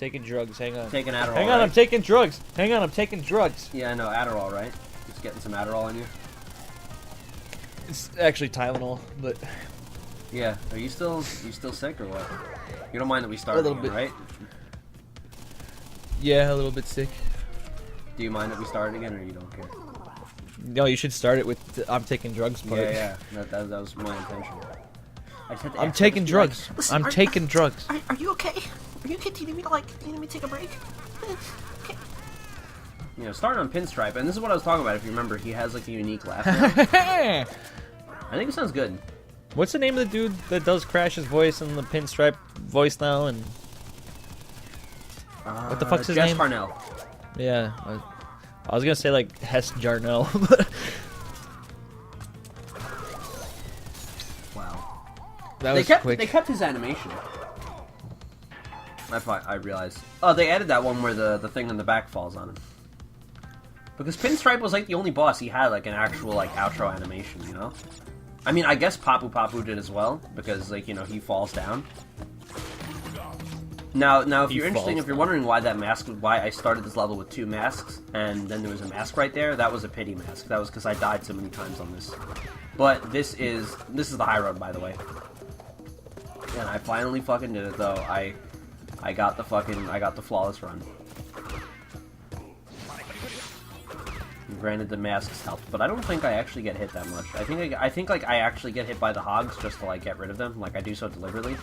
taking drugs. Hang on. Taking Adderall. Hang on, right? I'm taking drugs. Hang on, I'm taking drugs. Yeah, I know, Adderall, right? Just getting some Adderall in you. It's actually Tylenol, but Yeah. Are you still sick or what? You don't mind that we start A little again, bit. right? yeah, a little bit sick. Do you mind that we start again, or you don't care? No, you should start it with the I'm taking drugs part. Yeah. That was my intention. I said I'm taking drugs. Listen, I'm taking drugs. Are you okay? Are you okay? Do you need me to take a break? Okay. You know, starting on Pinstripe, and this is what I was talking about. If you remember, he has like a unique laugh. I think it sounds good. What's the name of the dude that does Crash's voice and the Pinstripe voice now? And what the fuck's his Jess name? Harnell. Yeah, I was gonna say like Hess Jarnell. But Wow. that They was kept quick. they kept his animation. I realized. Oh, they added that one where the thing in the back falls on him. Because Pinstripe was like the only boss he had like an actual like outro animation, you know? I mean, I guess Papu Papu did as well, because like, you know, he falls down. Now if He you're interested, falls if you're wondering why that mask, why I started this level with 2 masks, and then there was a mask right there, that was a pity mask. That was because I died so many times on this. But this is the high road, by the way. And I finally fucking did it, though. I got the flawless run. Granted, the masks helped, but I don't think I actually get hit that much. I think like I actually get hit by the hogs just to like get rid of them. Like I do so deliberately.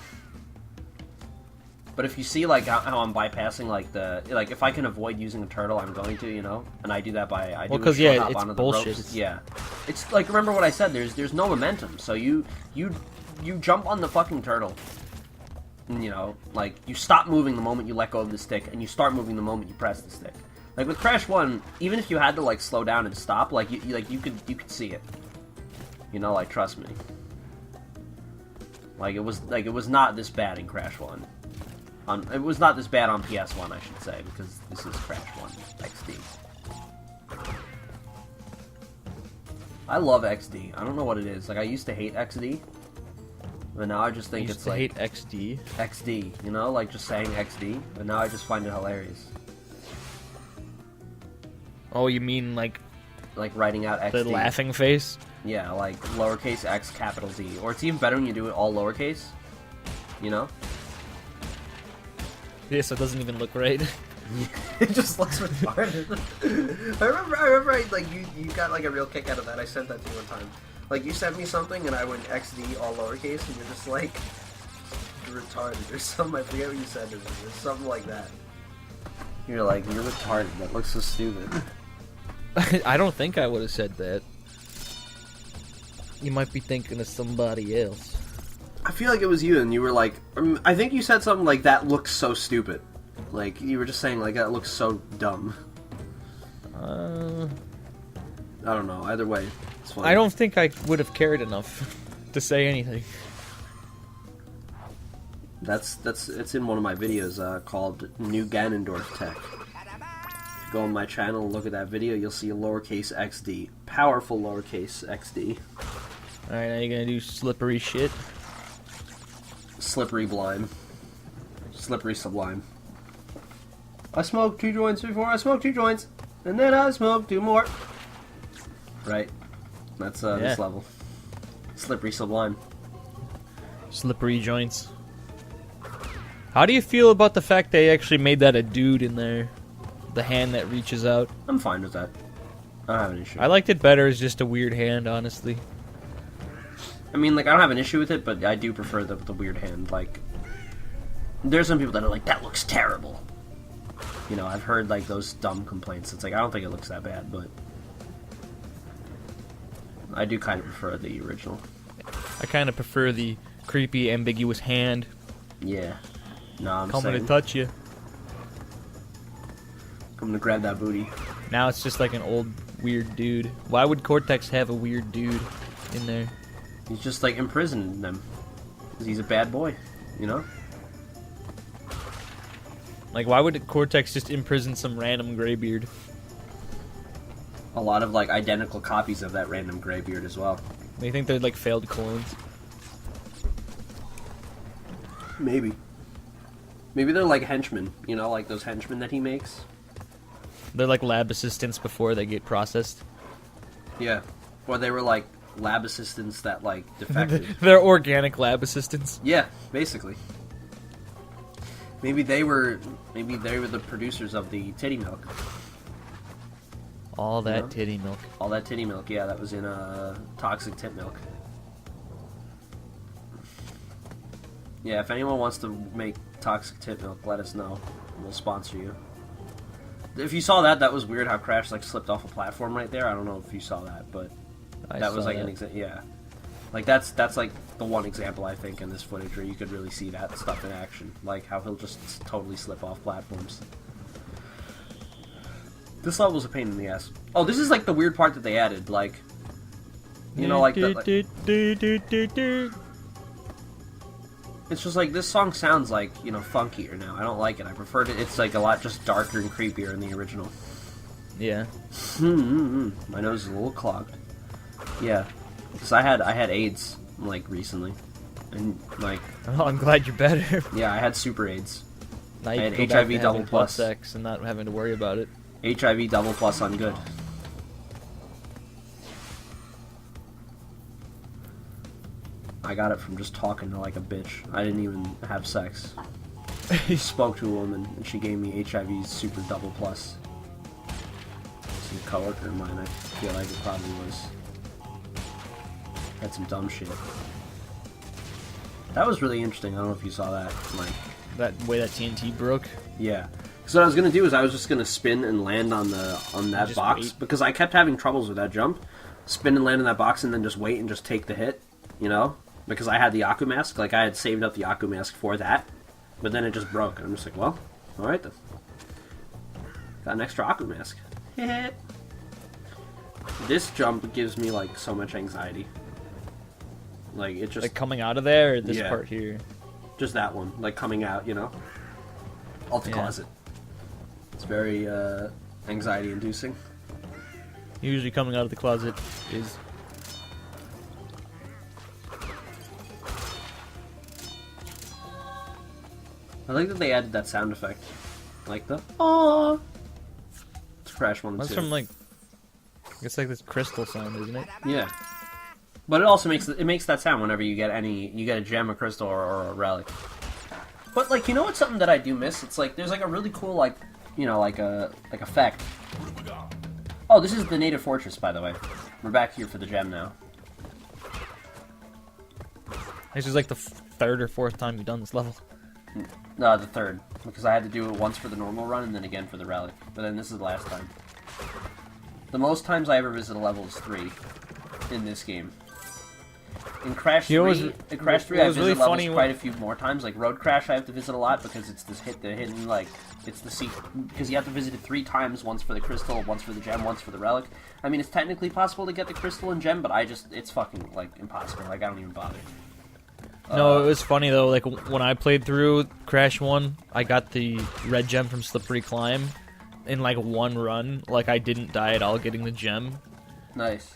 But if you see like how I'm bypassing like if I can avoid using a turtle, I'm going to, you know, and I do that by Well, do a 'cause, short yeah, hop it's onto the bullshit. ropes. Yeah, it's like, remember what I said. There's no momentum, so you jump on the fucking turtle. And, you know, like you stop moving the moment you let go of the stick, and you start moving the moment you press the stick. Like with Crash 1, even if you had to like slow down and stop, like you could see it. You know, like trust me. Like it was not this bad in Crash 1. It was not this bad on PS1, I should say, because this is Crash 1 XD. I love XD. I don't know what it is. Like I used to hate XD, but now I just think it's like hate XD. XD. You know, like just saying XD. But now I just find it hilarious. Oh, you mean like Writing out XD. the laughing face? Yeah, like lowercase x, capital D. Or it's even better when you do it all lowercase. You know? Yeah, so it doesn't even look right. It just looks retarded. I remember like you got like a real kick out of that. I sent that to you one time. Like you sent me something and I went XD all lowercase and you're just like, you're retarded or something. I forget what you said to me. It was something like that. You're like, you're retarded. That looks so stupid. I don't think I would have said that. You might be thinking of somebody else. I feel like it was you, and you were like, I think you said something like, that looks so stupid. Like, you were just saying, like, that looks so dumb. I don't know. Either way, it's funny. I don't think I would have cared enough to say anything. It's in one of my videos called New Ganondorf Tech. If you go on my channel and look at that video, you'll see a lowercase XD. Powerful lowercase XD. Alright, now you're gonna do slippery shit. Slippery Blime. Slippery Sublime. I smoked 2 joints before I smoked 2 joints, and then I smoked 2 more. Right. That's this level. Slippery Sublime. Slippery joints. How do you feel about the fact they actually made that a dude in there? The hand that reaches out. I'm fine with that. I don't have an issue. I liked it better as just a weird hand, honestly. I mean, like, I don't have an issue with it, but I do prefer the weird hand. Like, there's some people that are like, that looks terrible. You know, I've heard, like, those dumb complaints. It's like, I don't think it looks that bad, but I do kind of prefer the original. I kind of prefer the creepy, ambiguous hand Yeah. No, I'm coming saying. to touch you. Coming to grab that booty. Now it's just like an old, weird dude. Why would Cortex have a weird dude in there? He's just, like, imprisoning them. 'Cause he's a bad boy, you know? Like, why would Cortex just imprison some random graybeard? A lot of, like, identical copies of that random graybeard as well. Do you think they're like failed clones? Maybe. Maybe they're like henchmen, you know, like those henchmen that he makes. They're like lab assistants before they get processed. Yeah. Or they were like lab assistants that like defected. They're organic lab assistants. Yeah, basically. Maybe they were the producers of the titty milk. All that Yeah. titty milk. All that titty milk, yeah, that was in toxic tit milk. Yeah, if anyone wants to make toxic tit milk, let us know. We'll sponsor you. If you saw that, that was weird how Crash like slipped off a platform right there. I don't know if you saw that, but that was like an example. Yeah, like that's like the one example I think in this footage where you could really see that stuff in action, like how he'll just totally slip off platforms. This level's a pain in the ass. Oh, this is like the weird part that they added, like, you know, like the. It's just like this song sounds like, you know, funkier now. I don't like it. I preferred it. It's like a lot just darker and creepier in the original. Yeah. My nose is a little clogged. Yeah, because I had AIDS like recently, and like. Oh, I'm glad you're better. Yeah, I had super AIDS. Now I you had can go back HIV to double having plus sex and not having to worry about it. HIV double plus on good. I got it from just talking to like a bitch. I didn't even have sex. I spoke to a woman and she gave me HIV super double plus. Some coworker of mine, I feel like it probably was. Had some dumb shit. That was really interesting. I don't know if you saw that. Like That way that TNT broke. yeah. So what I was gonna do is I was just gonna spin and land on that Just box wait. because I kept having troubles with that jump. Spin and land in that box and then just wait and just take the hit, you know? Because I had the Aku mask, like I had saved up the Aku mask for that, but then it just broke, and I'm just like, well, all right then. Got an extra Aku mask. This jump gives me like so much anxiety. Like it just Like coming out of there, or this Yeah. part here? just that one, like coming out, you know. Alt Yeah. closet. It's very anxiety inducing. Usually coming out of the closet is... I like that they added that sound effect, like the "Aww." It's Crash 1 and That's 2. from like... It's like this crystal sound, isn't it? Yeah, but it also makes that sound whenever you get a gem, a crystal, or a relic. But like, you know what's something that I do miss? It's like there's like a really cool like, you know, like effect. Oh, this is the native fortress, by the way. We're back here for the gem now. This is like the third or fourth time you've done this level. No, the third, because I had to do it once for the normal run and then again for the relic. But then this is the last time. The most times I ever visit a level is 3 in this game. In Crash 3, You know, it was I visit really levels funny quite a few more times. Like Road Crash, I have to visit a lot because it's the hidden like it's the secret, because you have to visit it 3 times. Once for the crystal, once for the gem, once for the relic. I mean, it's technically possible to get the crystal and gem, but it's fucking like impossible. Like I don't even bother. No, it was funny though, like when I played through Crash 1, I got the red gem from Slippery Climb in like one run. Like I didn't die at all getting the gem. Nice.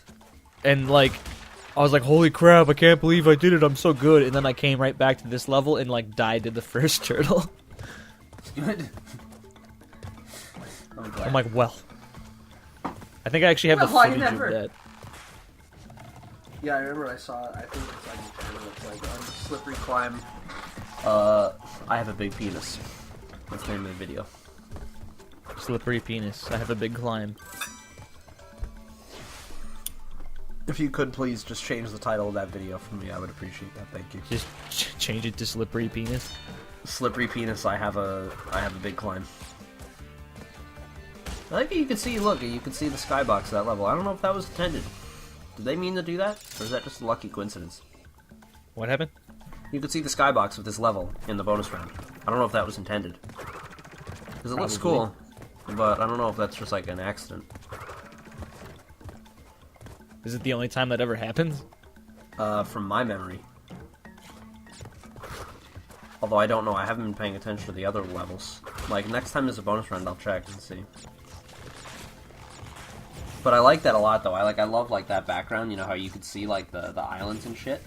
And like, I was like, holy crap, I can't believe I did it, I'm so good. And then I came right back to this level and like died to the first turtle. It's good. I'm glad. I'm like, well. I think I actually have the Well, I footage never- of that. Yeah, I remember I saw it. I think it's on your channel. It's like on Slippery Climb. I have a big penis. That's the name of the video. Slippery penis. I have a big climb. If you could please just change the title of that video for me, I would appreciate that. Thank you. Just change it to slippery penis. Slippery penis. I have a big climb. I like that you can see. Look, you can see the skybox of that level. I don't know if that was intended. Did they mean to do that, or is that just a lucky coincidence? What happened? You could see the skybox of this level in the bonus round. I don't know if that was intended. Because it looks Probably. cool, but I don't know if that's just like an accident. Is it the only time that ever happens? From my memory. Although I don't know, I haven't been paying attention to the other levels. Like, next time there's a bonus round, I'll check and see. But I like that a lot, though. I love, like, that background, you know, how you could see, like, the islands and shit.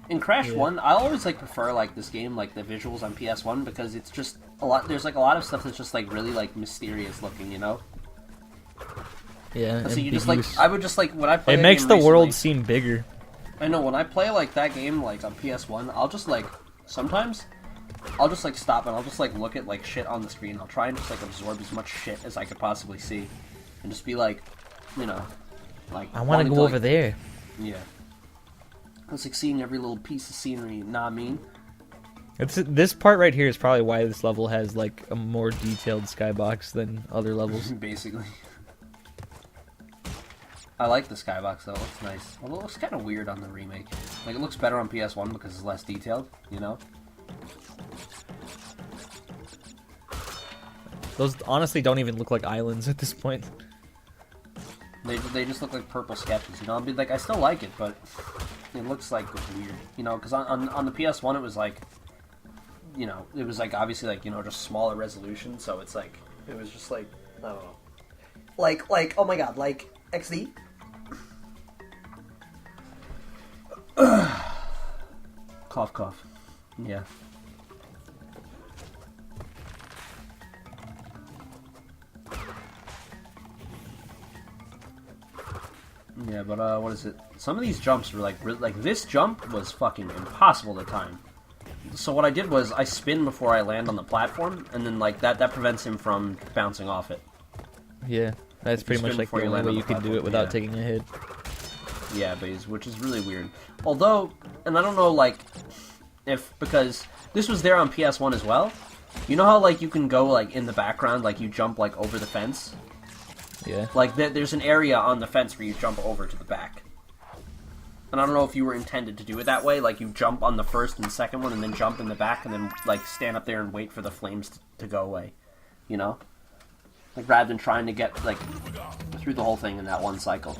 In Crash 1, I always, like, prefer, like, this game, like, the visuals on PS1, because it's just, There's like a lot of stuff that's just like really like mysterious looking, you know. Yeah. So you just like I would just like when I play. It makes the world seem bigger. I know when I play like that game like on PS1, I'll just like sometimes I'll just like stop and I'll just like look at like shit on the screen. I'll try and just like absorb as much shit as I could possibly see, and just be like, you know, like I want to go over there. Yeah. It's like seeing every little piece of scenery. Nah, I mean. This part right here is probably why this level has like a more detailed skybox than other levels. Basically. I like the skybox though, it looks nice. Although it looks kind of weird on the remake. Like, it looks better on PS1 because it's less detailed, you know? Those honestly don't even look like islands at this point. They just look like purple sketches, you know? I'd be like, I still like it, but it looks like weird, you know? Because on the PS1 it was like, you know, it was like obviously like, you know, just smaller resolution, so it's like, it was just like, I don't know. Like, oh my god, like, XD? Cough, cough. Yeah. Yeah, but what is it? Some of these jumps were like this jump was fucking impossible to time. So what I did was I spin before I land on the platform, and then like that prevents him from bouncing off it. Yeah, that's pretty much like the only way you can do it without taking a hit. Yeah, which is really weird. Although, and I don't know, like, because this was there on PS1 as well. You know how, like, you can go, like, in the background, like, you jump, like, over the fence? Yeah. Like, there's an area on the fence where you jump over to the back. And I don't know if you were intended to do it that way, like, you jump on the first and second one, and then jump in the back, and then, like, stand up there and wait for the flames to go away. You know? Like, rather than trying to get, like, through the whole thing in that one cycle.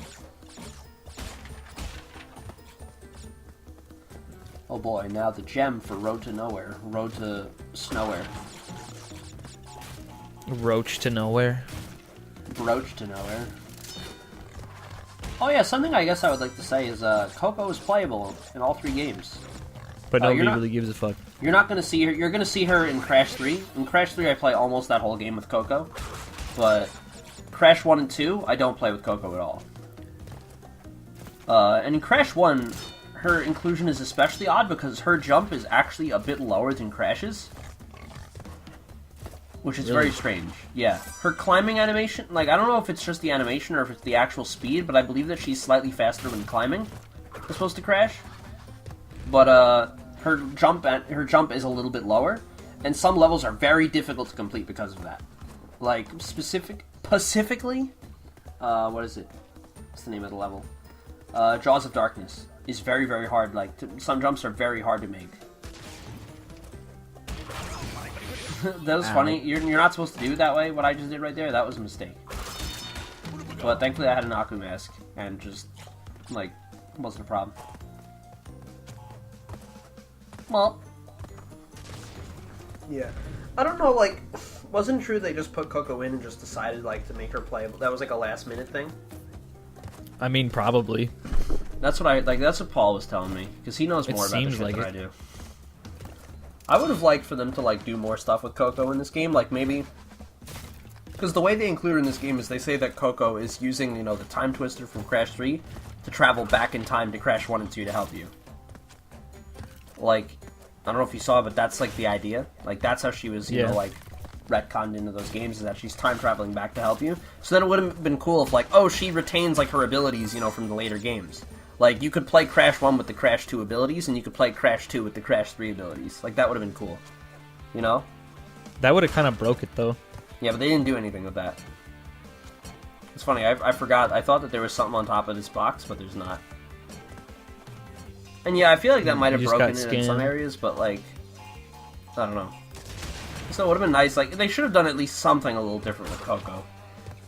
Oh boy, now the gem for Road to Nowhere. Road to Snowhere. Roach to Nowhere. Broach to Nowhere. Oh yeah, something I guess I would like to say is Coco is playable in all 3 games. But nobody really gives a fuck. You're not going to see her. You're going to see her in Crash 3. In Crash 3 I play almost that whole game with Coco. But Crash 1 and 2, I don't play with Coco at all. And in Crash 1... her inclusion is especially odd because her jump is actually a bit lower than Crash's. Which is very strange. Yeah. Her climbing animation, like, I don't know if it's just the animation or if it's the actual speed, but I believe that she's slightly faster when climbing, as opposed to Crash. But, her jump is a little bit lower, and some levels are very difficult to complete because of that. Like, specifically, what is it? What's the name of the level? Jaws of Darkness is very, very hard. Like, some jumps are very hard to make. That was funny. You're not supposed to do it that way. What I just did right there, that was a mistake. But thankfully I had an Aku mask, and just, like, wasn't a problem. Well. Yeah. I don't know, like, wasn't it true they just put Coco in and just decided, like, to make her playable? That was, like, a last-minute thing? I mean, probably. That's what that's what Paul was telling me, because he knows more about this shit than I do. I would have liked for them to, like, do more stuff with Coco in this game, like, maybe... Because the way they include her in this game is they say that Coco is using, you know, the Time Twister from Crash 3 to travel back in time to Crash 1 and 2 to help you. Like, I don't know if you saw, but that's, like, the idea. Like, that's how she was, you know, like, retconned into those games, is that she's time traveling back to help you. So then it would have been cool if, like, oh, she retains, like, her abilities, you know, from the later games. Like, you could play Crash 1 with the Crash 2 abilities, and you could play Crash 2 with the Crash 3 abilities. Like, that would have been cool. You know? That would have kind of broke it, though. Yeah, but they didn't do anything with that. It's funny, I forgot. I thought that there was something on top of this box, but there's not. And yeah, I feel like that might have broken it in some areas, but, like, I don't know. So it would have been nice. Like, they should have done at least something a little different with Coco.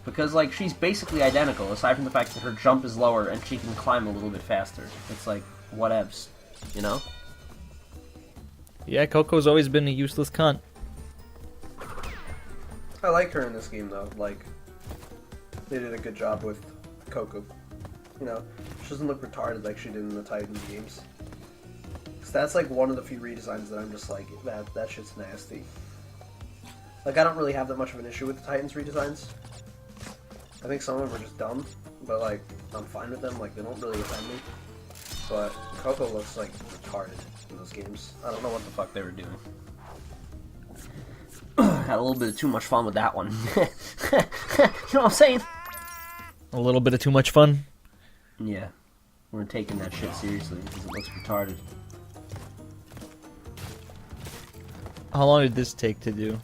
Because, like, she's basically identical, aside from the fact that her jump is lower and she can climb a little bit faster. It's like, whatevs, you know? Yeah, Coco's always been a useless cunt. I like her in this game, though. Like, they did a good job with Coco. You know, she doesn't look retarded like she did in the Titan games. So that's, like, one of the few redesigns that I'm just like, that shit's nasty. Like, I don't really have that much of an issue with the Titans redesigns. I think some of them are just dumb, but, like, I'm fine with them. Like, they don't really offend me. But Coco looks, like, retarded in those games. I don't know what the fuck they were doing. Had a little bit of too much fun with that one. You know what I'm saying? A little bit of too much fun? Yeah. We're taking that shit seriously because it looks retarded. How long did this take to do?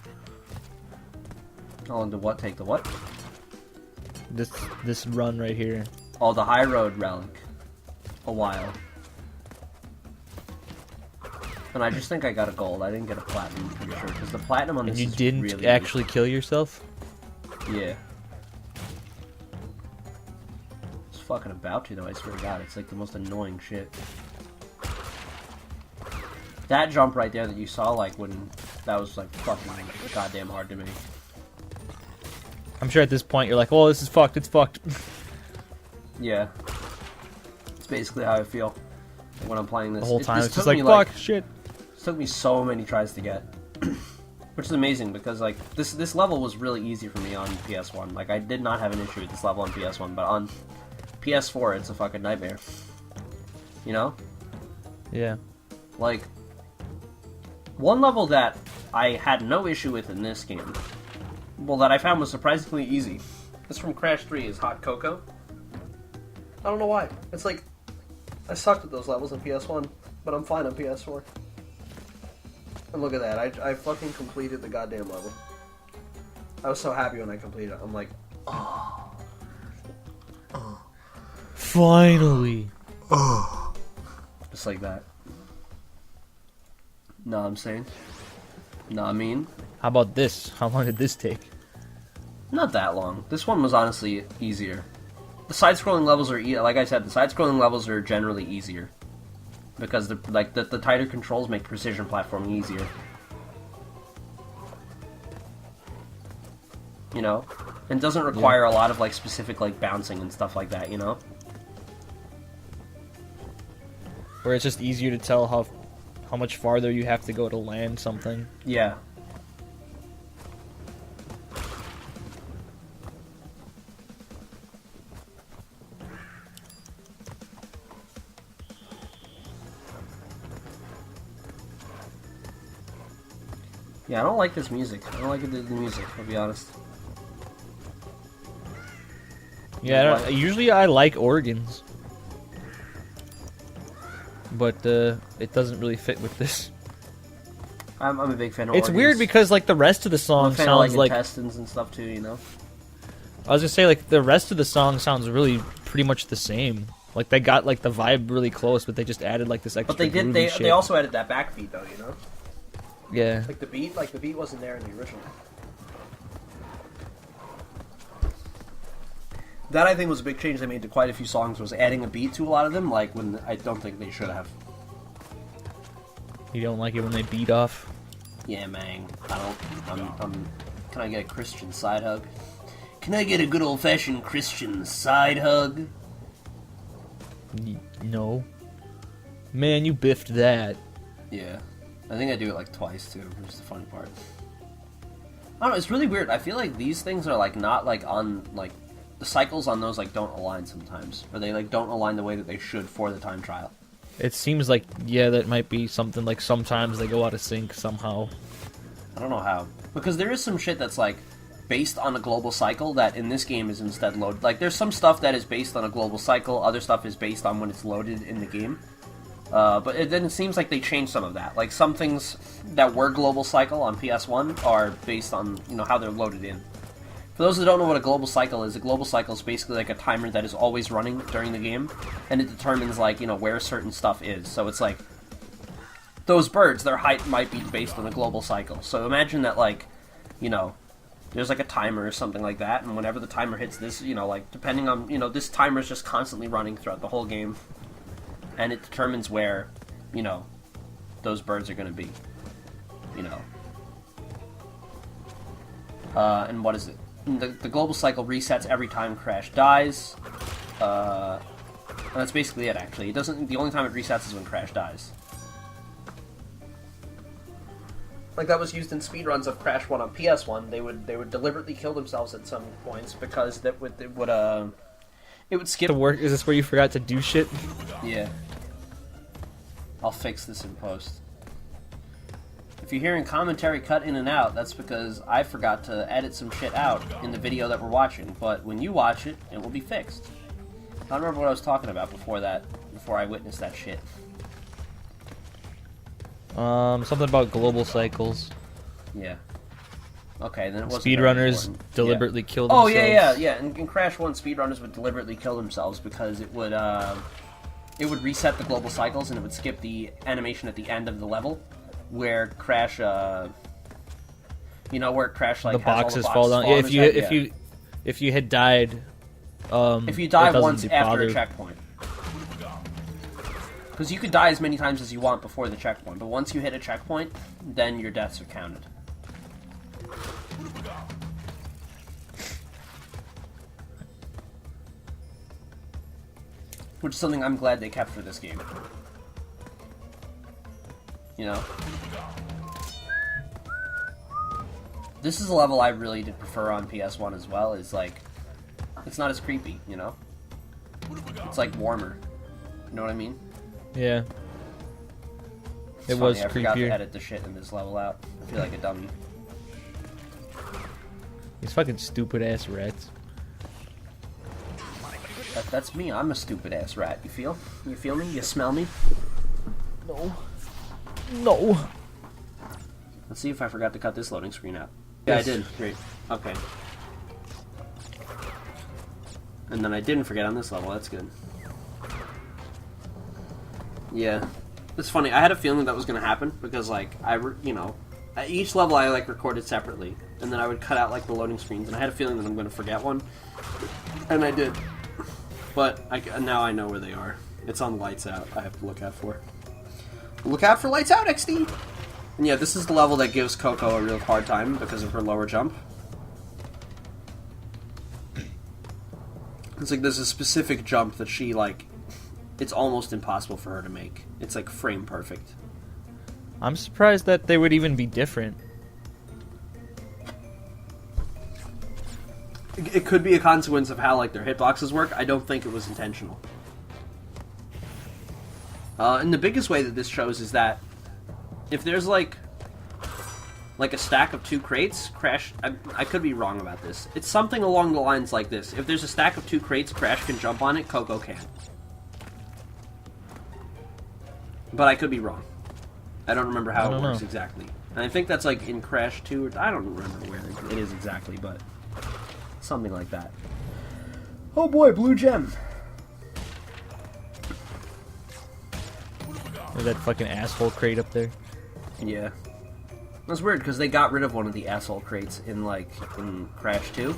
How long did what take? The what? This run right here. Oh, the High Road Relic. A while. And I just think I got a gold. I didn't get a platinum, I'm pretty sure. Because the platinum on this And you is didn't really actually kill yourself? Yeah. It's fucking about to, though, I swear to God. It's like the most annoying shit. That jump right there that you saw, like, when... That was, like, fucking goddamn hard to make. I'm sure at this point you're like, oh, this is fucked, it's fucked. Yeah. It's basically how I feel when I'm playing this. The whole time This it's just took like, me, fuck, shit. It took me so many tries to get. Which is amazing, because, like, this level was really easy for me on PS1. Like, I did not have an issue with this level on PS1, but on PS4, it's a fucking nightmare. You know? Yeah. Like, one level that I had no issue with in this game, well, that I found was surprisingly easy. It's from Crash 3, is Hot Cocoa. I don't know why. It's like, I sucked at those levels on PS1, but I'm fine on PS4. And look at that, I fucking completed the goddamn level. I was so happy when I completed it. I'm like, oh. Finally. Just like that. Know what I'm saying? Know what I mean? How about this? How long did this take? Not that long. This one was honestly easier. The side-scrolling levels are, like I said, the side-scrolling levels are generally easier. Because the tighter controls make precision platforming easier. You know? And doesn't require a lot of, like, specific, like, bouncing and stuff like that, you know? Where it's just easier to tell how much farther you have to go to land something. Yeah. Yeah, I don't like this music. I don't like the music, I'll be honest. Yeah, usually I like organs. But it doesn't really fit with this. I'm a big fan of It's organs. weird because like the rest of the song I'm a fan sounds of, like intestines and stuff too, you know? I was gonna say like the rest of the song sounds really pretty much the same. Like they got like the vibe really close, but they just added like this extra. But they did. They also added that backbeat though, you know? Yeah. Like the beat wasn't there in the original. That I think was a big change they made to quite a few songs, was adding a beat to a lot of them, like when I don't think they should have. You don't like it when they beat off? Yeah, man. I don't. Can I get a Christian side hug? Can I get a good old fashioned Christian side hug? No. Man, you biffed that. Yeah. I think I do it like twice too, which is the funny part. I don't know, it's really weird. I feel like these things are like not like on like the cycles on those like don't align sometimes. Or they like don't align the way that they should for the time trial. It seems like, yeah, that might be something like sometimes they go out of sync somehow. I don't know how. Because there is some shit that's like based on a global cycle that in this game is instead loaded. Like there's some stuff that is based on a global cycle, other stuff is based on when it's loaded in the game. But then it seems like they changed some of that. Like some things that were global cycle on PS1 are based on, you know, how they're loaded in. For those who don't know what a global cycle is basically like a timer that is always running during the game, and it determines like, you know, where certain stuff is. So it's like those birds, their height might be based on a global cycle. So imagine that like, you know, there's like a timer or something like that, and whenever the timer hits this, you know, like depending on, you know, this timer is just constantly running throughout the whole game. And it determines where, you know, those birds are going to be, you know. And what is it? The global cycle resets every time Crash dies. And that's basically it, actually. It doesn't. The only time it resets is when Crash dies. Like that was used in speedruns of Crash 1 on PS1. They would deliberately kill themselves at some points because it would skip The work is this where you forgot to do shit? Yeah. I'll fix this in post. If you're hearing commentary cut in and out, that's because I forgot to edit some shit out in the video that we're watching. But when you watch it, it will be fixed. I don't remember what I was talking about before I witnessed that shit. Something about global cycles. Yeah. Okay, then it wasn't Speedrunners deliberately kill themselves. Oh, yeah. In Crash 1, speedrunners would deliberately kill themselves because it would reset the global cycles and it would skip the animation at the end of the level where Crash, where Crash, like, the boxes fall down. Yeah, if you had died, if you die once after bother. a checkpoint. Because you could die as many times as you want before the checkpoint, but once you hit a checkpoint, then your deaths are counted. Which is something I'm glad they kept for this game. You know? This is a level I really did prefer on PS1 as well, is like, it's not as creepy, you know? It's like warmer. You know what I mean? Yeah. It's Was funny, I forgot to creepier. edit the shit in this level out. I feel like a dummy. These fucking stupid ass rats. That's me. I'm a stupid ass rat. You feel? You feel me? You smell me? No. No. Let's see if I forgot to cut this loading screen out. Yeah, Yes. I did. Great. Okay. And then I didn't forget on this level. That's good. Yeah. It's funny. I had a feeling that was going to happen because, like, at each level I, like, recorded separately. And then I would cut out, like, the loading screens. And I had a feeling that I'm going to forget one. And I did. But now I know where they are. It's on Lights Out. I have to look out for. Look out for Lights Out, XD! And yeah, this is the level that gives Coco a real hard time because of her lower jump. It's like there's a specific jump that she, like, it's almost impossible for her to make. It's like frame perfect. I'm surprised that they would even be different. It could be a consequence of how, like, their hitboxes work. I don't think it was intentional. And the biggest way that this shows is that if there's, like a stack of 2 crates, Crash... I could be wrong about this. It's something along the lines like this. If there's a stack of 2 crates, Crash can jump on it, Coco can't. But I could be wrong. I don't remember how it works exactly. And I think that's, like, in Crash 2, or I don't remember where it is exactly, but something like that. Oh boy, blue gem! There's that fucking asshole crate up there. Yeah. That's weird, because they got rid of one of the asshole crates in Crash 2.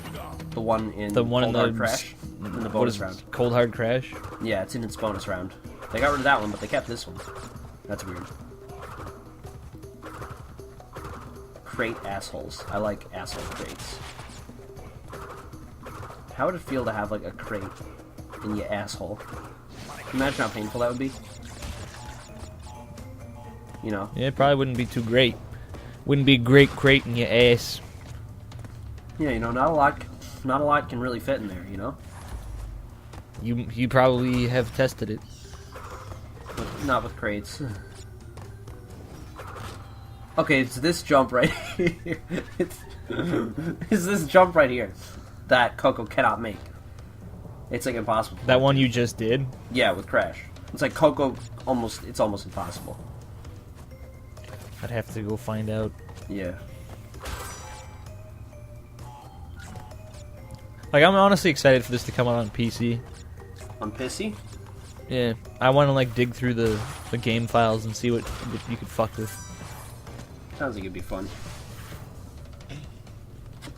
The one in Cold Hard Crash. In the bonus round. Cold Hard Crash? Yeah, it's in its bonus round. They got rid of that one, but they kept this one. That's weird. Crate assholes. I like asshole crates. How would it feel to have, like, a crate in your asshole? Imagine how painful that would be. You know? Yeah, it probably wouldn't be too great. Wouldn't be a great crate in your ass. Yeah, you know, not a lot can really fit in there, you know? You probably have tested it. Not with crates. Okay, it's this jump right here. It's this jump right here that Coco cannot make. It's like impossible. That one you just did? Yeah, with Crash. It's like Coco it's almost impossible. I'd have to go find out. Yeah. Like, I'm honestly excited for this to come out on PC. On Pissy? Yeah, I want to, like, dig through the game files and see what you could fuck with. Sounds like it'd be fun.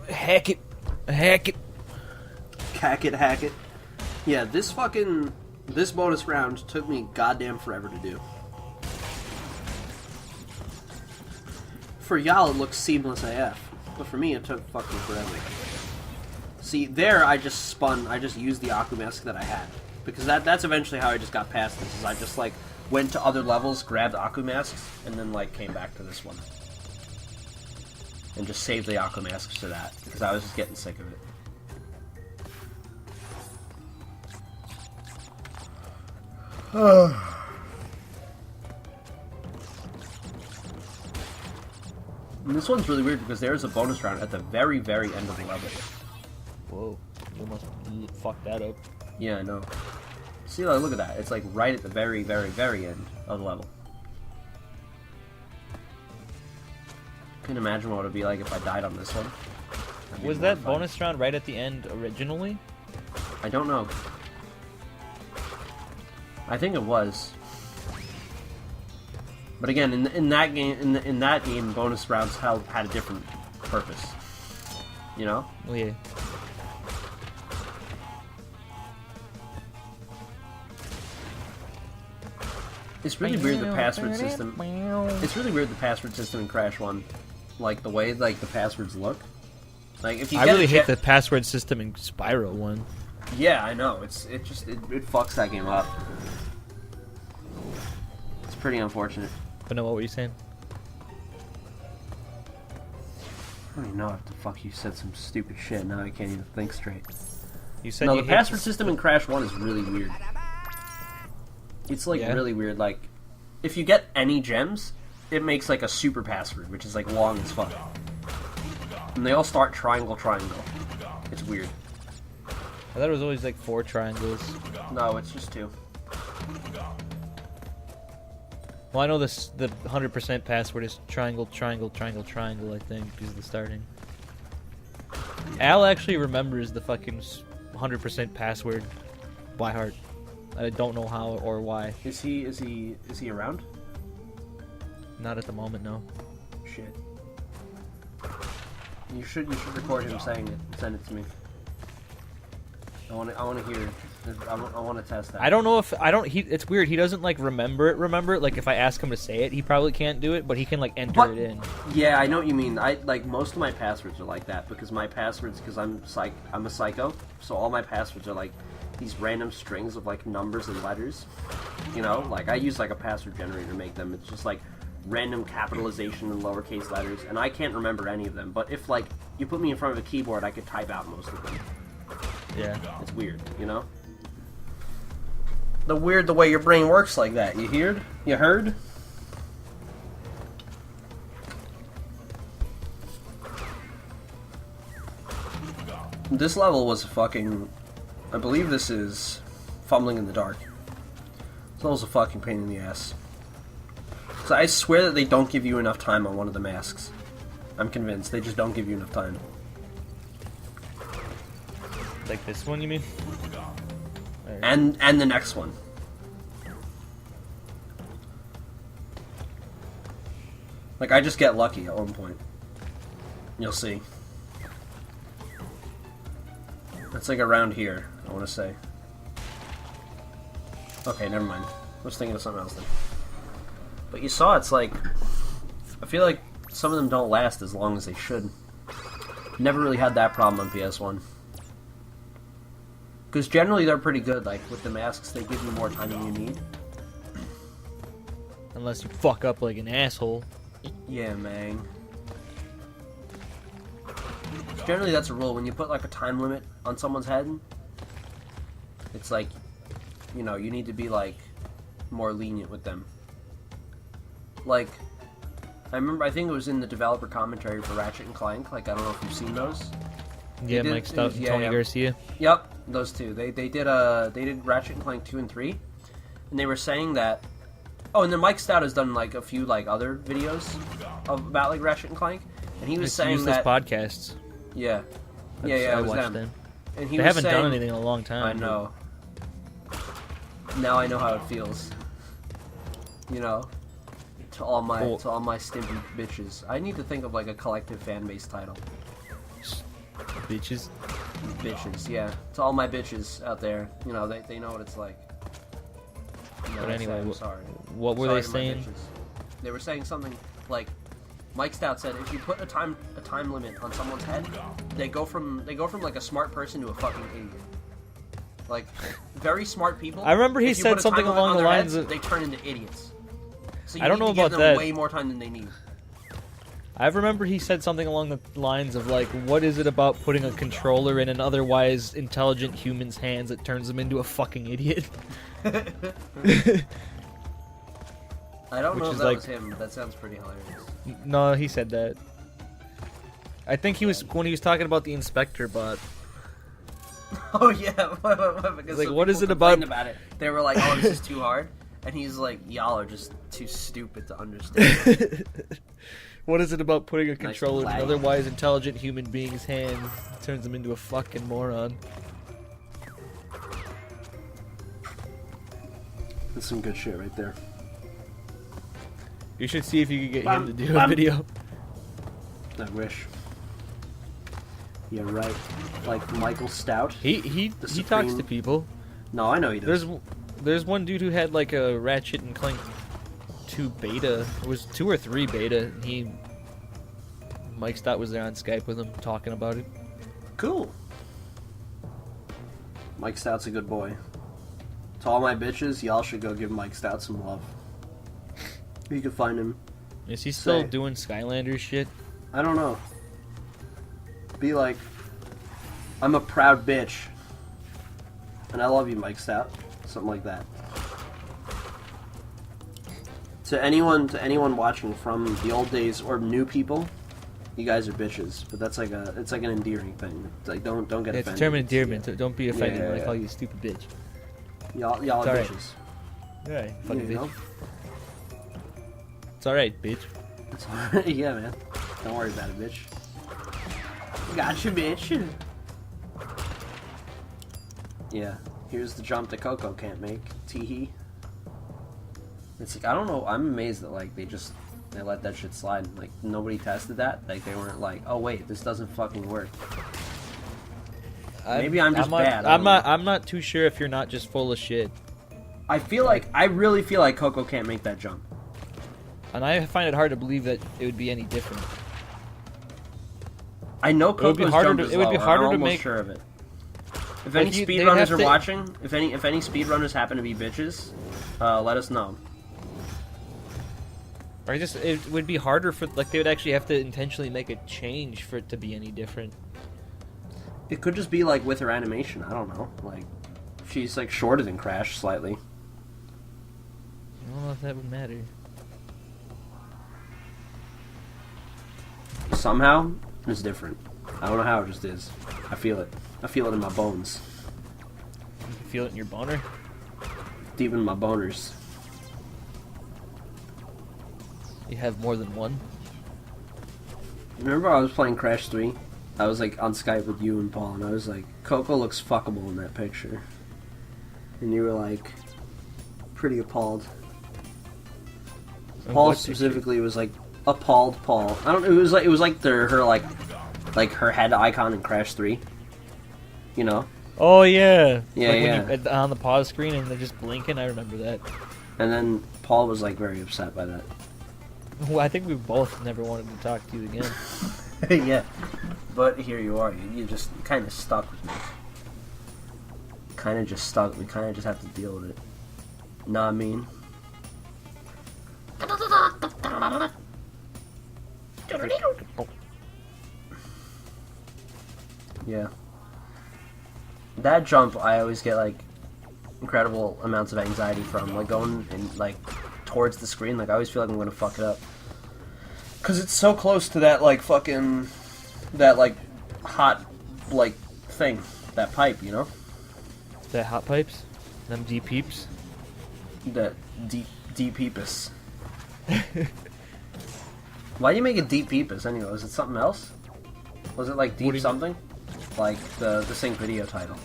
Hack it. Hack it. Hack it. Yeah, this bonus round took me goddamn forever to do. For y'all, it looks seamless AF. But for me, it took fucking forever. See, there I just used the Aku mask that I had. Because that's eventually how I just got past this, is I just, like, went to other levels, grabbed Aku masks, and then, like, came back to this one. and just save the aqua masks to that because I was just getting sick of it. And this one's really weird because there's a bonus round at the very, very end of the level. Whoa, you almost fucked that up. Yeah, I know. See, like, look at that. It's like right at the very, very, very end of the level. Can you imagine what it would be like if I died on this one? Was that bonus round right at the end originally? I don't know. I think it was. But again, in that game, bonus rounds had a different purpose. You know? Oh, yeah. It's really weird the password system. It's really weird the password system in Crash 1. Like the way like the passwords look. Like if you I really hate the password system in Spyro 1. Yeah, I know. It fucks that game up. It's pretty unfortunate. But no, what were you saying? I don't even know if the fuck you said some stupid shit. Now I can't even think straight. You said no, you the password system in Crash 1 is really weird. It's like really weird. Like, if you get any gems, it makes like a super password, which is like long as fuck. And they all start triangle, triangle. It's weird. I thought it was always like 4 triangles. No, it's just 2. Well, I know this. The 100% password is triangle, triangle, triangle, triangle. I think is the starting. Al actually remembers the fucking 100% password by heart. I don't know how or why. Is he around? Not at the moment, no. Shit. You should record him saying it and send it to me. I want to hear it. I want to test that. I don't know if it's weird. He doesn't like remember it. Like if I ask him to say it, he probably can't do it, but he can like enter it in. Yeah, I know what you mean. I like most of my passwords are like that because my passwords, because I'm a psycho, so all my passwords are like these random strings of like numbers and letters. You know, like I use like a password generator to make them. It's just like random capitalization and lowercase letters, and I can't remember any of them. But if like you put me in front of a keyboard, I could type out most of them. Yeah, it's weird, you know. The way your brain works like that. You heard? You heard? This level was fucking. I believe this is fumbling in the dark. This level's a fucking pain in the ass. So I swear that they don't give you enough time on one of the masks. I'm convinced they just don't give you enough time. Like this one, you mean? And the next one. Like I just get lucky at one point. You'll see. It's like around here, I want to say. Okay, never mind. I was thinking of something else then. But you saw it's like... I feel like some of them don't last as long as they should. Never really had that problem on PS1. Because generally they're pretty good, like with the masks they give you more time than you need. Unless you fuck up like an asshole. Yeah, man. Generally that's a rule. When you put like a time limit on someone's head, it's like, you know, you need to be like more lenient with them. Like, I think it was in the developer commentary for Ratchet and Clank, like I don't know if you've seen those. Yeah, Mike Stout and Tony Garcia. Yep, those two. They did Ratchet and Clank 2 and 3, and they were saying that. Oh, and then Mike Stout has done like a few like other videos about like Ratchet and Clank, and he was saying that podcasts. Yeah, it was them. And they haven't done anything in a long time. I know. Now I know how it feels. You know, to all my stimpy bitches. I need to think of like a collective fan base title. Bitches? Bitches, yeah. To all my bitches out there, you know, they know what it's like. But anyway, I'm sorry. What were they saying? They were saying something like, Mike Stout said, if you put a time limit on someone's head, they go from like a smart person to a fucking idiot. Like, very smart people. I remember he said something along the lines of they turn into idiots. So you I don't know need to about give them that. way more time than they need. I remember he said something along the lines of like, what is it about putting a controller in an otherwise intelligent human's hands that turns them into a fucking idiot? I don't Which know if is that like- was him, but that sounds pretty hilarious. No, he said that. I think he was when he was talking about the inspector bot. Oh yeah, because Like, some what is people it about- complained it? They were like, "Oh, this is too hard," and he's like, "Y'all are just too stupid to understand." What is it about putting a controller in an flag. otherwise intelligent human being's hand that turns them into a fucking moron? That's some good shit right there. You should see if you could get him to do a video. I wish. Yeah, right. Like Michael Stout. He talks Supreme- to people. No, I know he does. There's one dude who had like a Ratchet and Clank 2 beta. It was 2 or 3 beta. And Mike Stott was there on Skype with him talking about it. Cool. Mike Stout's a good boy. To all my bitches, y'all should go give Mike Stout some love. You can find him. Is he still Say. doing Skylanders shit? I don't know. Be like, I'm a proud bitch. And I love you, Mike Stout. Something like that. To anyone watching from the old days or new people, you guys are bitches. But that's like it's like an endearing thing. It's like don't get It's offended. a term of endearment. So don't be offended when I yeah. call you a stupid bitch. Y'all It's are alright. bitches. Alright, fucking You bitch. know? It's alright, bitch. It's alright. Yeah, man. Don't worry about it, bitch. Gotcha, bitch. Yeah. Here's the jump that Coco can't make. Teehee. It's like, I don't know. I'm amazed that like they let that shit slide. Like nobody tested that. Like they weren't like, oh wait, this doesn't fucking work. Maybe I'm just bad. I don't know. I'm not too sure if you're not just full of shit. I really feel like Coco can't make that jump. And I find it hard to believe that it would be any different. I know would be Coco's harder jump to- is it would be lower. harder I'm to almost make- sure of it. If Like any they'd speedrunners have are to- watching, if any speedrunners happen to be bitches, let us know. Or it would be harder for like they would actually have to intentionally make a change for it to be any different. It could just be like with her animation. I don't know. Like she's like shorter than Crash slightly. I don't know if that would matter. Somehow it's different. I don't know how. It just is. I feel it. I feel it in my bones, You can feel it in your boner. deep in my boners. You have more than one. Remember I was playing Crash 3? I was like on Skype with you and Paul, and I was like, Coco looks fuckable in that picture. And you were like, pretty appalled. In Paul what specifically was like, appalled Paul. I don't. It was like her head icon in Crash 3. You know? Oh yeah. Yeah, like yeah. When on the pause screen and they're just blinking. I remember that. And then Paul was like very upset by that. Well, I think we both never wanted to talk to you again. Yeah, but here you are. You just kind of stuck with me. Kind of just stuck. We kind of just have to deal with it. Know what I mean? Yeah. That jump, I always get like incredible amounts of anxiety from, like going and like towards the screen. Like I always feel like I'm gonna fuck it up. Cause it's so close to that like fucking, that like hot like thing, that pipe, you know? That hot pipes, them deep peeps. That deep peepus. Why do you make it deep peepus anyway? Was it something else? Was it like What do deep you- something? Like the sync video title.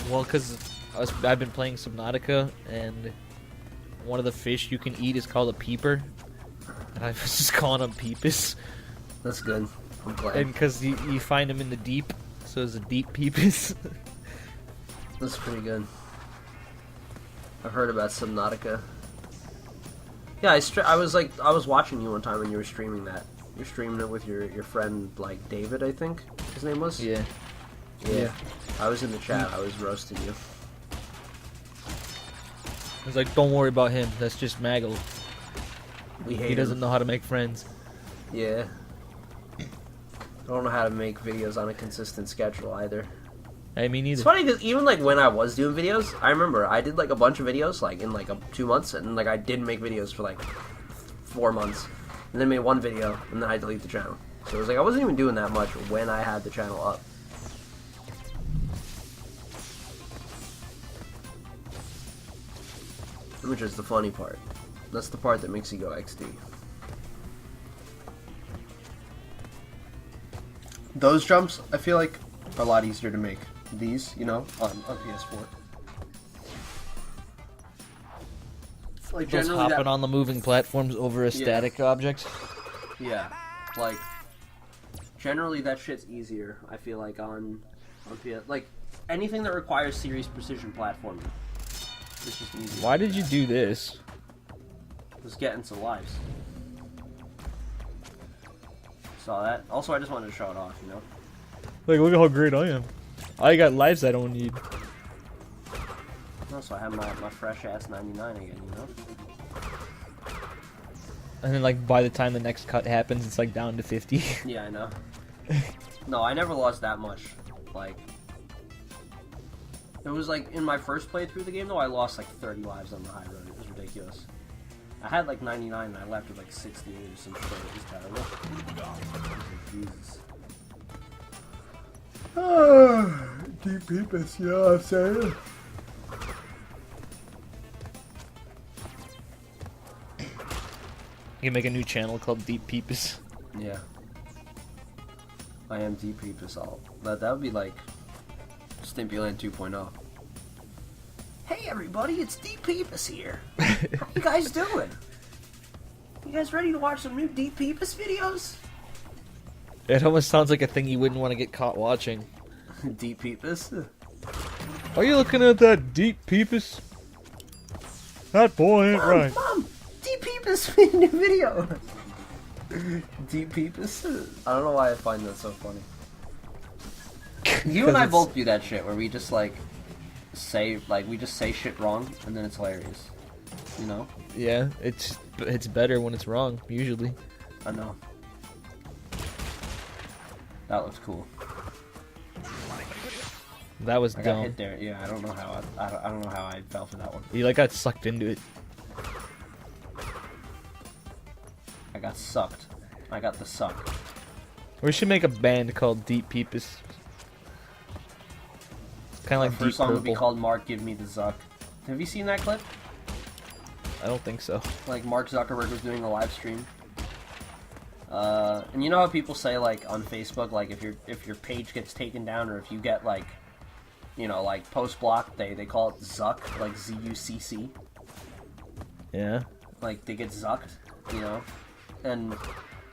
Because I've been playing Subnautica, and one of the fish you can eat is called a peeper, and I was just calling them peepus. That's good. I'm glad. And because you find them in the deep, so it's a deep peepus. That's pretty good. I've heard about Subnautica. Yeah, I was watching you one time when you were streaming that. You're streaming it with your friend like David, I think his name was. Yeah. Yeah. I was in the chat. I was roasting you. I was like, don't worry about him. That's just Maggle. We hate He doesn't him. know how to make friends. Yeah. I don't know how to make videos on a consistent schedule either. Hey, me neither. It's funny because even like when I was doing videos, I remember I did like a bunch of videos like in like 2 months, and like I didn't make videos for like 4 months, and then made one video, and then I deleted the channel. So it was like I wasn't even doing that much when I had the channel up. Which is the funny part. That's the part that makes you go XD. Those jumps, I feel like, are a lot easier to make. These, you know, on PS4. Like Just generally hopping that, on the moving platforms over a static object. yeah, like generally that shit's easier. I feel like on PS, like anything that requires serious precision platforming. It's just easier. Why did you do this? Just getting some lives. Saw that. Also, I just wanted to show it off, you know. Like, look at how great I am. I got lives I don't need. Also, I have my fresh ass 99 again, you know. And then, like, by the time the next cut happens, it's like down to 50. Yeah, I know. No, I never lost that much. Like, it was like in my first playthrough of the game, though, I lost like 30 lives on the high road. It was ridiculous. I had like 99 and I left with like 68 or some shit. It was terrible. Jesus. Deep peepus, you know what I'm saying? You can make a new channel called Deep Peepus. Yeah. I am Deep Peepus. That would be like Stimpyland 2.0. Hey everybody, it's Deep Peepus here. How you guys doing? You guys ready to watch some new Deep Peepus videos? It almost sounds like a thing you wouldn't want to get caught watching. Deep Peepus? Are you looking at that Deep Peepus? That boy ain't right. Mom! Deep Peepus made a new video! Deep Peepus? I don't know why I find that so funny. You and I both do that shit where we just like say shit wrong and then it's hilarious. You know? Yeah, it's better when it's wrong, usually. I know. That looks cool. That was I got dumb. hit there. Yeah, I don't know how I don't know how I fell for that one. You like got sucked into it. I got sucked. I got the suck. We should make a band called Deep Peepus. Kind of Our like first Deep song would be Purple. called Mark Give Me the Zuck. Have you seen that clip? I don't think so. Like Mark Zuckerberg was doing a live stream. And you know how people say like on Facebook, like if your page gets taken down or if you get like, you know, like post block, they call it Zuck, like Z-U-C-C. Yeah. Like they get zucked, you know. And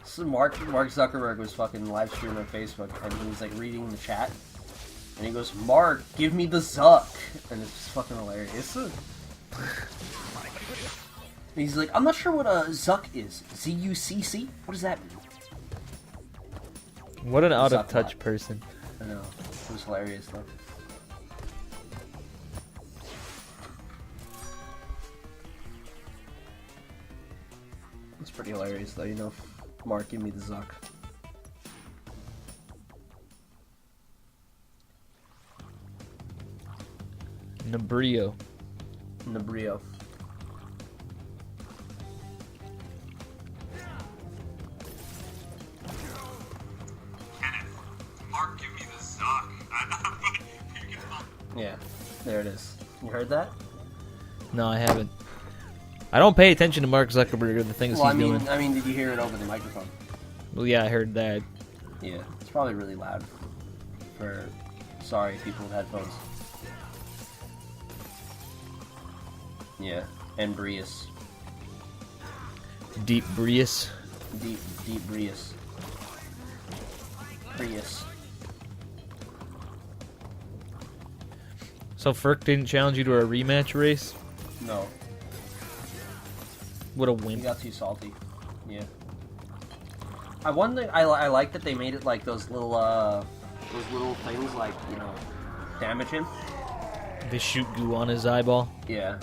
so Mark Zuckerberg was fucking live streaming on Facebook, and he was like reading the chat, and he goes, "Mark, give me the zuck," and it's just fucking hilarious. He's like, "I'm not sure what a zuck is. Z-U-C-C? What does that mean?" What an out of Zuck touch bot. person. I know. It was hilarious though. It's pretty hilarious though, you know. Mark, give me the zuck. Nabrio. Nabrio. Mark, give me the sock. Yeah, there it is. You heard that? No, I haven't. I don't pay attention to Mark Zuckerberg or the things Well, he's doing. I mean, did you hear it over the microphone? Well, yeah, I heard that. Yeah, it's probably really loud. For sorry, people with headphones. Yeah, and Brius. Deep Brius. Deep Brius. Brius. So Ferk didn't challenge you to a rematch race? No, What a he wimp. got too salty. Yeah. One thing I like that they made it like those little things like, you know, damage him. They shoot goo on his eyeball. Yeah.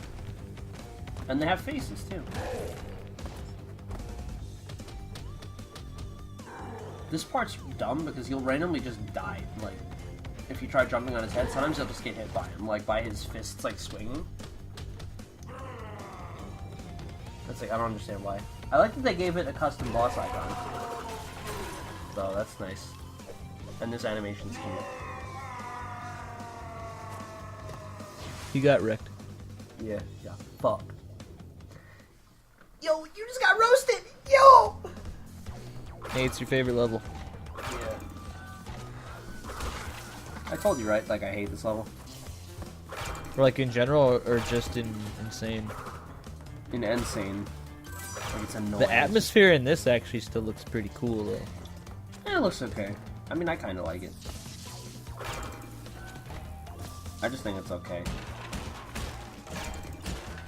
And they have faces too. This part's dumb because you'll randomly just die. Like, if you try jumping on his head, sometimes you'll just get hit by him, like by his fists, like swinging. That's like, I don't understand why. I like that they gave it a custom boss icon. So that's nice. And this animation's cute. You got wrecked. Yeah, yeah. Fuck. Yo, you just got roasted! Yo! Hey, it's your favorite level. Yeah. I told you, right? Like, I hate this level. Or like in general, or just in Insane? In Insane. Like, it's annoying. The atmosphere in this actually still looks pretty cool, though. Yeah, it looks okay. I mean, I kind of like it. I just think it's okay.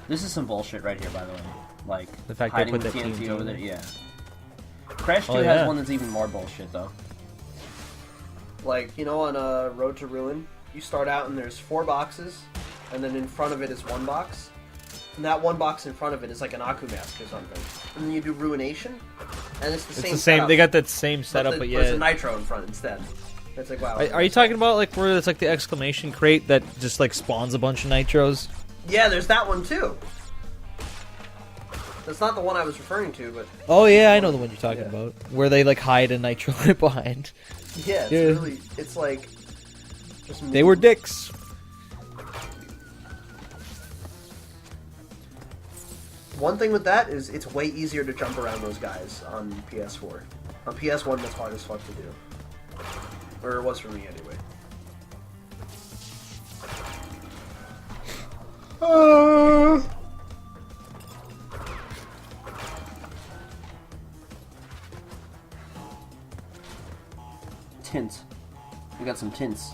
This is some bullshit right here, by the way. Like, The fact they hiding put the that TNT TNT over in there. there. Yeah. Crash 2 Oh, has yeah. one that's even more bullshit, though. Like, you know, on Road to Ruin, you start out and there's 4 boxes, and then in front of it is 1 box. And that 1 box in front of it is like an Aku mask or something. And then you do Ruination, and it's the It's same the same. setup, They got that same setup, but there's yeah. a Nitro in front instead. It's like, wow. Are you talking about like where it's like the exclamation crate that just like spawns a bunch of nitros? Yeah, there's that one too. That's not the one I was referring to, but Oh yeah, I know the one you're talking Yeah. about. Where they like hide a nitro right behind. yeah, it's Yeah. really, it's like, just They were dicks. One thing with that is it's way easier to jump around those guys on PS4. On PS1, that's hard as fuck to do. Or it was for me anyway. Tints. We got some tints.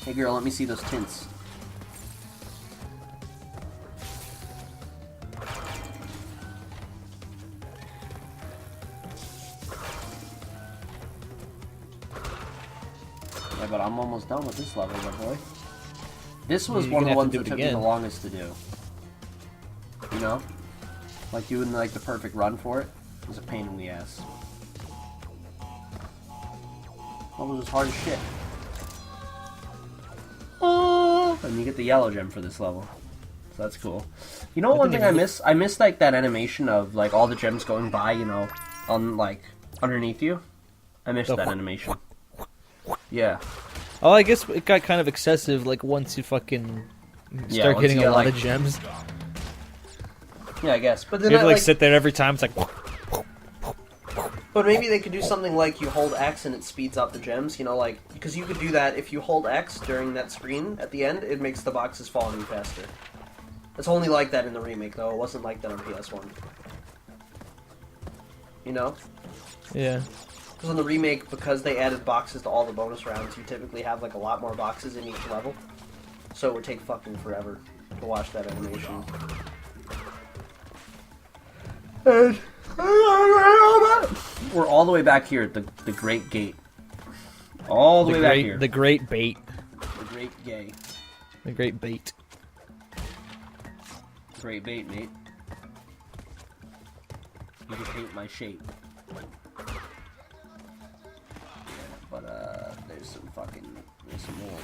Hey girl, let me see those tints. Yeah, but I'm almost done with this level, my boy. This was You're one of gonna the have ones to do that it took me the again. longest to do. You know? Like doing like the perfect run for it was a pain in the ass. That was as hard as shit. Oh, and you get the yellow gem for this level. So that's cool. You know, one thing I miss? I miss like that animation of like all the gems going by, you know, on like underneath you. I miss The that wha- animation. Yeah. Oh, I guess it got kind of excessive. Like once you fucking Yeah, start once getting you a get, lot like- of gems, Yeah, I guess. But you then, have to like like, sit there every time. It's like. but maybe they could do something like you hold X and it speeds up the gems. You know, like because you could do that if you hold X during that screen at the end. It makes the boxes fall on you faster. It's only like that in the remake, though. It wasn't like that on PS1. You know? Yeah. Because in the remake, because they added boxes to all the bonus rounds, you typically have like a lot more boxes in each level. So it would take fucking forever to watch that animation. We're all the way back here at the Great Gate. All the way back here. The great bait. The Great Gay. The great bait. Great bait, mate. You just hate my shape. But there's some more.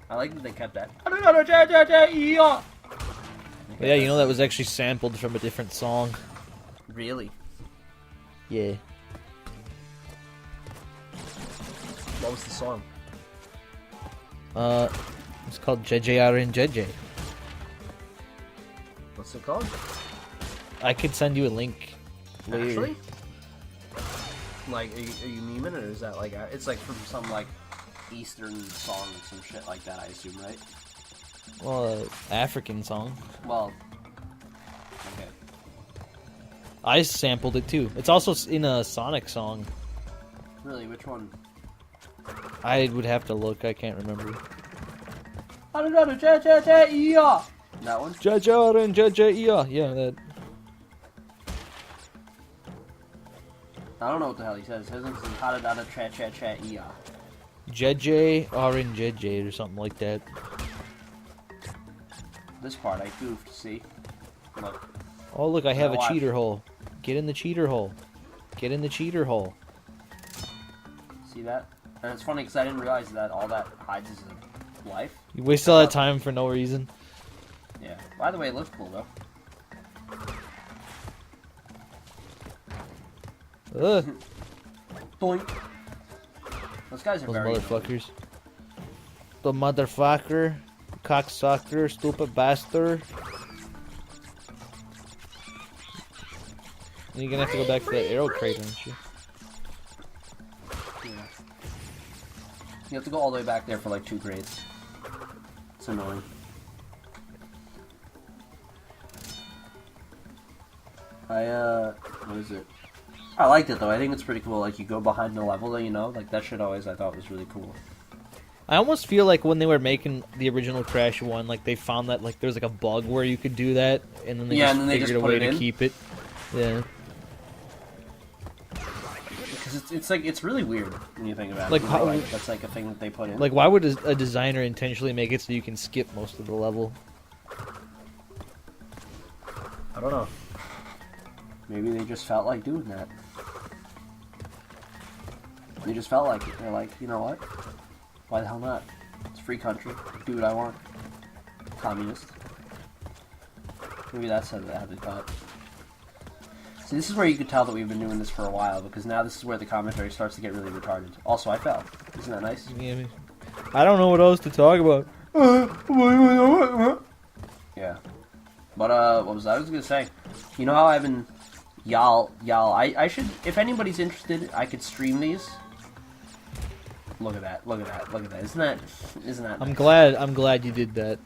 I like that they kept that. Yeah, you know that was actually sampled from a different song. Really? Yeah. What was the song? It's called JJR and JJ. What's it called? I could send you a link later. Actually? Like, are you memeing it, or is that like it's like from some like Eastern song or some shit like that? I assume, right? Well, African song. Well, okay. I sampled it too. It's also in a Sonic song. Really, which one? I would have to look. I can't remember. That one? JJR and JJ. Yeah, that. I don't know what the hell he says. He says it's Hadadada Cha Cha Cha Iya. JJR and JJ or something like that. This part I goofed, see? Look. Oh, look, I have a Now watch. cheater hole. Get in the cheater hole. Get in the cheater hole. See that? And it's funny because I didn't realize that all that hides is a life. You wasted all that time for no reason. Yeah. By the way, it looks cool though. Ugh. Doink. Those guys are Those very motherfuckers. The motherfucker. Cocksucker. Stupid bastard. And you're gonna have to go back to that arrow crate, aren't you? Yeah. You have to go all the way back there for like 2 grades. It's annoying. What is it? I liked it though. I think it's pretty cool. Like you go behind the level, that you know, like that shit always I thought was really cool. I almost feel like when they were making the original Crash 1, like they found that like there was like a bug where you could do that, and then they just figured a way to keep it. Yeah. Because it's like it's really weird when you think about Like it. how- Like, that's like a thing that they put in. Like, why would a designer intentionally make it so you can skip most of the level? I don't know. Maybe they just felt like doing that. They just felt like it. They're like, you know what? Why the hell not? It's a free country. Do what I want. Communist. Maybe that's how they thought. See, this is where you could tell that we've been doing this for a while, because now this is where the commentary starts to get really retarded. Also, I fell. Isn't that nice? Yeah, I don't know what else to talk about. Yeah. But, what was I was gonna say? You know how I've been... Y'all, I should... If anybody's interested, I could stream these. Look at that, look at that, look at that. Isn't that I'm nice? glad you did that.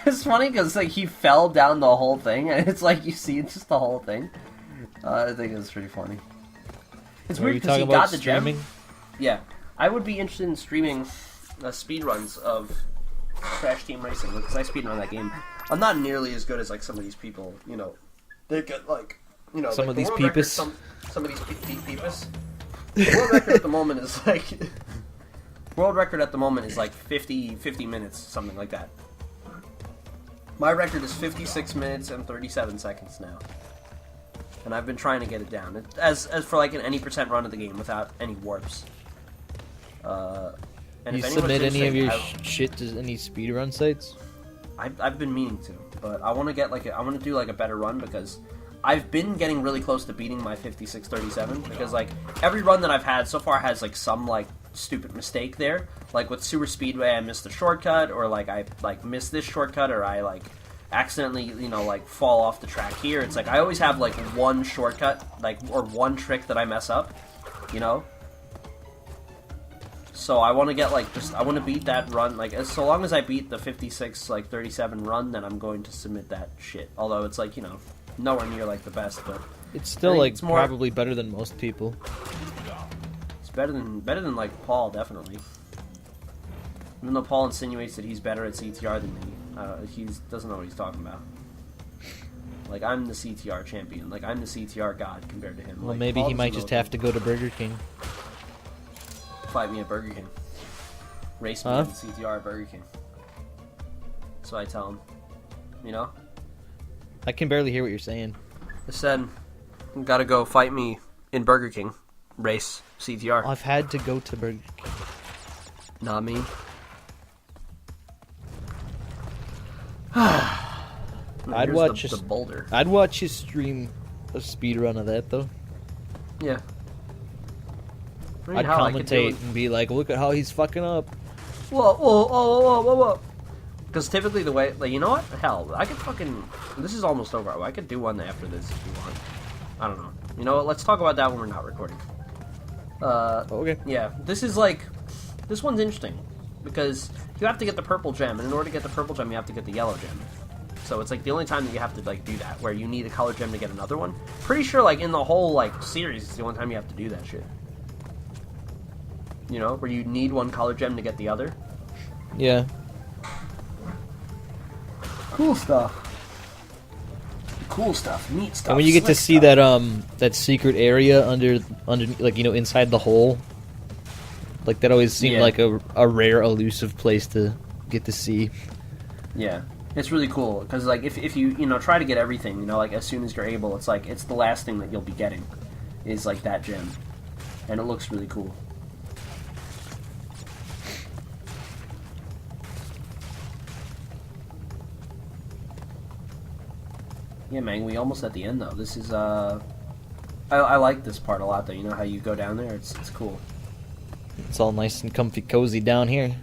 It's funny because like he fell down the whole thing, and it's like you see just the whole thing. I think it's pretty funny. It's Are weird you because he talking about got the streaming? gem. Yeah, I would be interested in streaming speedruns of Crash Team Racing because I speedrun that game. I'm not nearly as good as like some of these people. You know, they get like Some like of the these world record- peepus. Some of these peepus. The world record at the moment is like world record at the moment is like 50 minutes, something like that. My record is 56 minutes and 37 seconds now. And I've been trying to get it down. As for like an any % run of the game without any warps. And You if anyone's submit any of your interested, shit to any speedrun sites? I've been meaning to, but I want to get I want to do like a better run because I've been getting really close to beating my 56:37 because like every run that I've had so far has like some like stupid mistake there. Like with Super Speedway, I missed the shortcut, or like I like missed this shortcut, or I like accidentally like fall off the track here. It's like I always have like one shortcut or one trick that I mess up, you know. So I want to get I want to beat that run so long as I beat the 56:37 run, then I'm going to submit that shit. Although it's like nowhere near like the best, but It's still think like it's more- probably better than most people. it's better than like Paul, definitely. Even though Paul insinuates that he's better at CTR than me, he doesn't know what he's talking about. Like I'm the CTR champion, like I'm the CTR god compared to him. Well, like, maybe Paul he might doesn't just know have to go to Burger King. fight me at Burger King. Race me Huh? in CTR at Burger King. So I tell him, I can barely hear what you're saying. I said, you gotta go fight me in Burger King. Race CTR. I've had to go to Burger King. Not me. I'd Here's watch the boulder. I'd watch you stream a speedrun of that though. Yeah. I mean, I'd hell, I could do commentate it- and be like, look at how he's fucking up. Whoa. Because typically the way, you know what? Hell, I could fucking. This is almost over. I could do one after this if you want. I don't know. You know what? Let's talk about that when we're not recording. Okay. Yeah, this one's interesting because you have to get the purple gem, and in order to get the purple gem, you have to get the yellow gem. So it's like the only time that you have to do that, where you need a color gem to get another one. Pretty sure in the whole series, it's the only time you have to do that shit. Where you need one color gem to get the other. Yeah. Cool stuff. Neat stuff. And when you get to slick see stuff. that secret area under inside the hole, that always seemed Yeah. like a rare, elusive place to get to see. Yeah, it's really cool because if you try to get everything, as soon as you're able, it's the last thing that you'll be getting, is like that gem, and it looks really cool. Yeah, man, we almost at the end though. This is I like this part a lot though. You know how you go down there? It's cool. It's all nice and comfy cozy down here.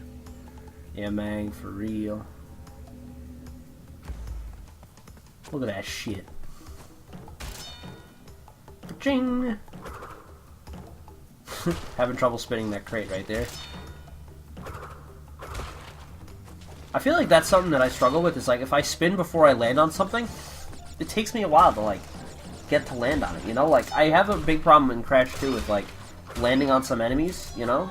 Yeah, man, for real. Look at that shit. Ching. Having trouble spinning that crate right there. I feel like that's something that I struggle with, is like if I spin before I land on something, it takes me a while to like get to land on it, you know? Like I have a big problem in Crash 2 with like landing on some enemies, you know?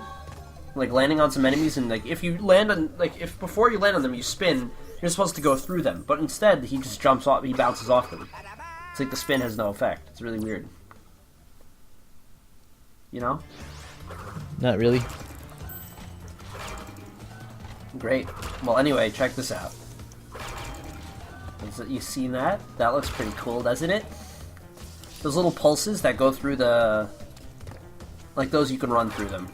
Like landing on some enemies, and like if you land on, like if before you land on them you spin, you're supposed to go through them, but instead he just jumps off, he bounces off them. It's like the spin has no effect. It's really weird. You know? Not really. Great. Well, anyway, check this out. You seen that? That looks pretty cool, doesn't it? Those little pulses that go through the... Like those, you can run through them.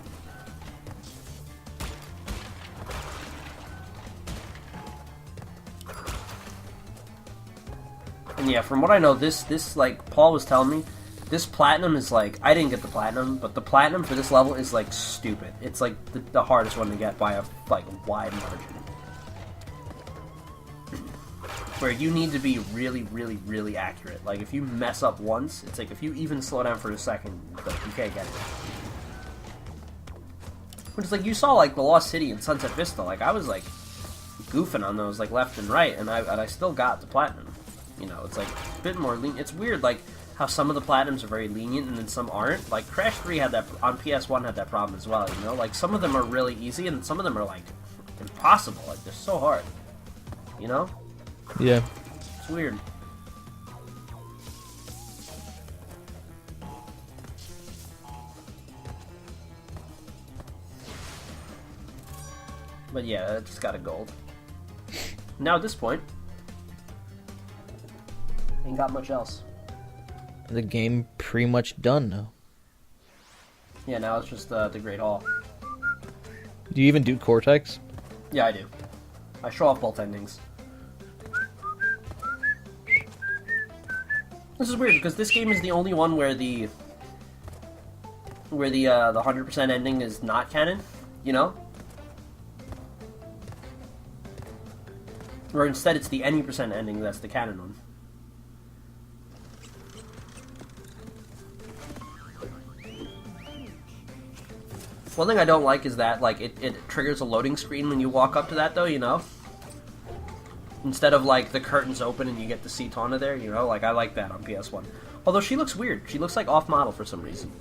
And yeah, from what I know, this like, Paul was telling me, this platinum is like, I didn't get the platinum, but the platinum for this level is like stupid. It's like the hardest one to get by a like wide margin. Where you need to be really, really, really accurate. Like if you mess up once, it's like if you even slow down for a second, like, you can't get it. Which is like, you saw like the Lost City and Sunset Vista, like I was like goofing on those like left and right, and I still got the platinum. You know, it's like a bit more lenient. It's weird, like how some of the platinums are very lenient and then some aren't. Like Crash 3 had that on PS1 had that problem as well. You know, like some of them are really easy and some of them are like impossible. Like they're so hard. You know? Yeah. It's weird. But yeah, I just got a gold. Now at this point, ain't got much else. The game pretty much done now. Yeah, now it's just the Great Hall. Do you even do Cortex? Yeah, I do. I show off both endings. This is weird because this game is the only one where the 100% ending is not canon, you know? Or instead it's the any percent ending that's the canon one. One thing I don't like is that, like, it triggers a loading screen when you walk up to that, though, you know? Instead of, like, the curtains open and you get to see Tawna there, you know? Like, I like that on PS1. Although she looks weird. She looks, like, off-model for some reason.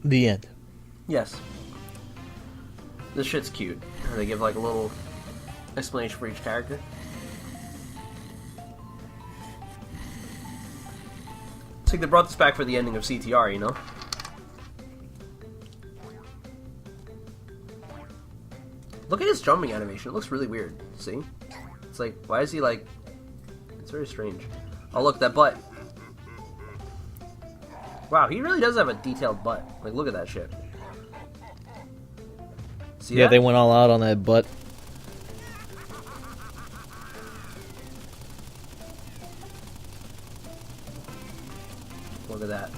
The end. Yes. This shit's cute. They give, like, a little explanation for each character. It's like they brought this back for the ending of CTR, you know? Look at his jumping animation. It looks really weird. See? It's like, why is he like... It's very strange. Oh, look, that butt. Wow, he really does have a detailed butt. Like, look at that shit. See Yeah, that? they went all out on that butt. Look at that.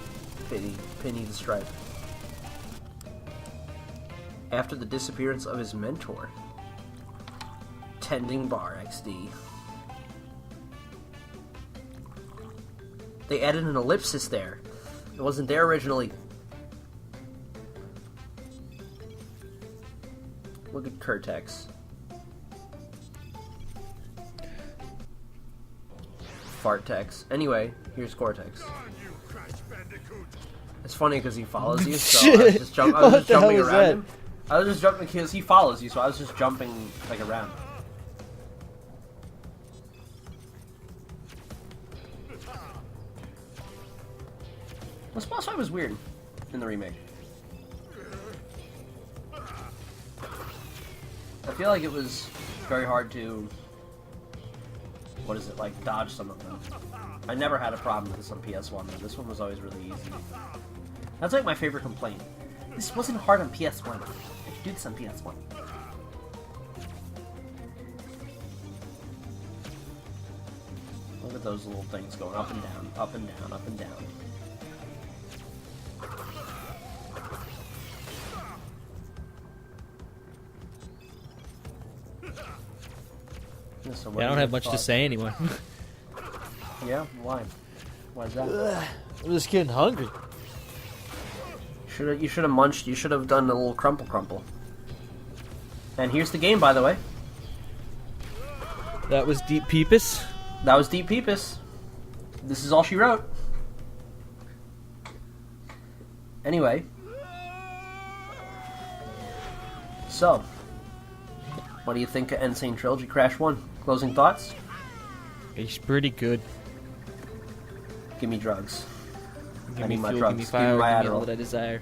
Penny the Stripe. After the disappearance of his mentor. Tending bar XD. They added an ellipsis there. It wasn't there originally. Look at Cortex. Fartex. Anyway, here's Cortex. It's funny because he follows you, so I was just, What the hell jumping is around that? him. I was just jumping because he follows you, so I was just jumping like around. This boss fight was weird in the remake. I feel like it was very hard to what is it, like, dodge some of them. I never had a problem with this on PS1, but this one was always really easy. That's like my favorite complaint. This wasn't hard on PS1. I could do this on PS1. Look at those little things going up and down, up and down, up and down. So Yeah, I don't have much to say anymore. Yeah, why? Why is that? I'm just getting hungry. You should have munched. You should have done a little crumple. And here's the game, by the way. That was Deep Peepus. That was Deep Peepus. This is all she wrote. Anyway. So, what do you think of Sane Trilogy Crash 1? Closing thoughts? It's pretty good. Give me drugs. Give I me need my fuel, drugs. give me Give fire, me my give me all Adderall. that I desire.